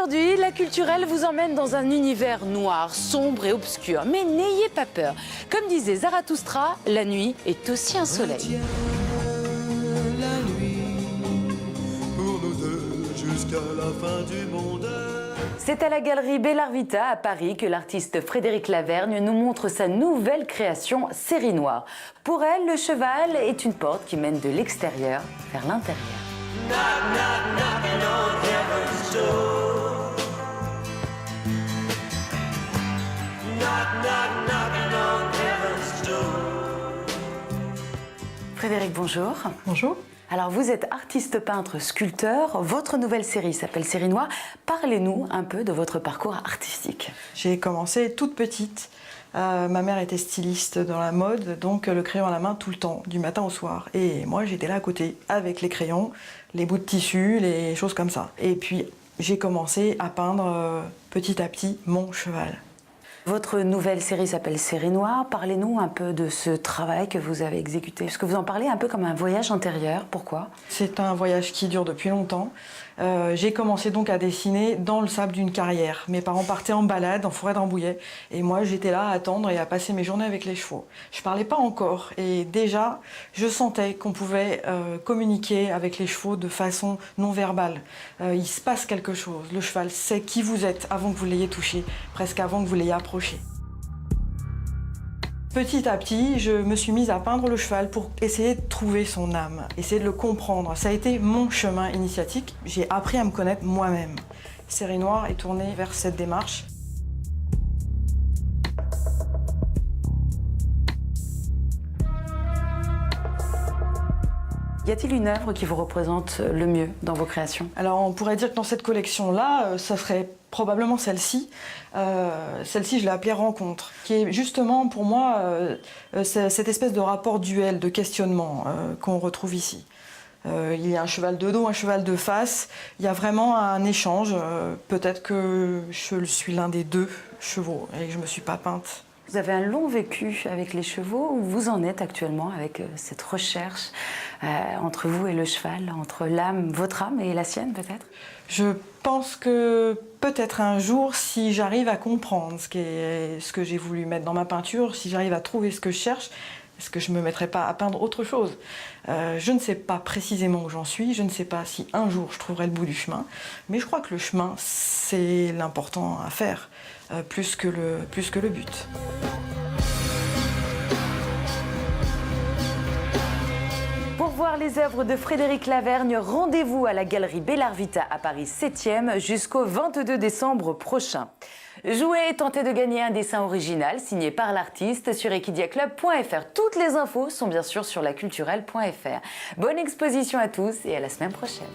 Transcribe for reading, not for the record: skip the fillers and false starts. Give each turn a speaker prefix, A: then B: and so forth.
A: Aujourd'hui, la culturelle vous emmène dans un univers noir, sombre et obscur. Mais n'ayez pas peur. Comme disait Zarathustra, la nuit est aussi un soleil.
B: La nuit, pour nous deux, jusqu'à la fin du monde.
A: C'est à la galerie Bélar Vita à Paris que l'artiste Frédéric Lavergne nous montre sa nouvelle création Série Noire. Pour elle, le cheval est une porte qui mène de l'extérieur vers l'intérieur.
B: Knock, knock, knocking on heaven's door. Knock, knock, knocking on heaven's door.
A: Frédéric, bonjour.
C: Bonjour.
A: Alors, vous êtes artiste peintre, sculpteur. Votre nouvelle série s'appelle Série Noire. Parlez-nous un peu de votre parcours artistique.
C: J'ai commencé toute petite. Ma mère était styliste dans la mode, donc le crayon à la main tout le temps, du matin au soir. Et moi, j'étais là à côté, avec les crayons, les bouts de tissu, les choses comme ça. Et puis, j'ai commencé à peindre petit à petit mon cheval.
A: Votre nouvelle série s'appelle Série Noire. Parlez-nous un peu de ce travail que vous avez exécuté. Parce que vous en parlez un peu comme un voyage intérieur. Pourquoi ?
C: C'est un voyage qui dure depuis longtemps. J'ai commencé donc à dessiner dans le sable d'une carrière. Mes parents partaient en balade en forêt de Rambouillet et moi j'étais là à attendre et à passer mes journées avec les chevaux. Je parlais pas encore et déjà je sentais qu'on pouvait communiquer avec les chevaux de façon non verbale. Il se passe quelque chose. Le cheval sait qui vous êtes avant que vous l'ayez touché, presque avant que vous l'ayez approché. Petit à petit, je me suis mise à peindre le cheval pour essayer de trouver son âme, essayer de le comprendre. Ça a été mon chemin initiatique. J'ai appris à me connaître moi-même. Série Noire est tournée vers cette démarche.
A: Y a-t-il une œuvre qui vous représente le mieux dans vos créations ?
C: Alors on pourrait dire que dans cette collection-là, ça serait probablement celle-ci. Celle-ci, je l'ai appelée Rencontre, qui est justement pour moi cette espèce de rapport duel, de questionnement qu'on retrouve ici. Il y a un cheval de dos, un cheval de face. Il y a vraiment un échange. Peut-être que je suis l'un des deux chevaux et que je ne me suis pas peinte.
A: Vous avez un long vécu avec les chevaux. Où vous en êtes actuellement avec cette recherche entre vous et le cheval, entre l'âme, votre âme et la sienne peut-être ?
C: Je pense que peut-être un jour, si j'arrive à comprendre ce que j'ai voulu mettre dans ma peinture, si j'arrive à trouver ce que je cherche, est-ce que je ne me mettrai pas à peindre autre chose ? Je ne sais pas précisément où j'en suis, je ne sais pas si un jour je trouverai le bout du chemin, mais je crois que le chemin, c'est l'important à faire, plus que le but.
A: Pour voir les œuvres de Frédéric Lavergne, rendez-vous à la galerie Bélar Vita à Paris 7e jusqu'au 22 décembre prochain. Jouez et tentez de gagner un dessin original signé par l'artiste sur equidiaclub.fr. Toutes les infos sont bien sûr sur laculturelle.fr. Bonne exposition à tous et à la semaine prochaine.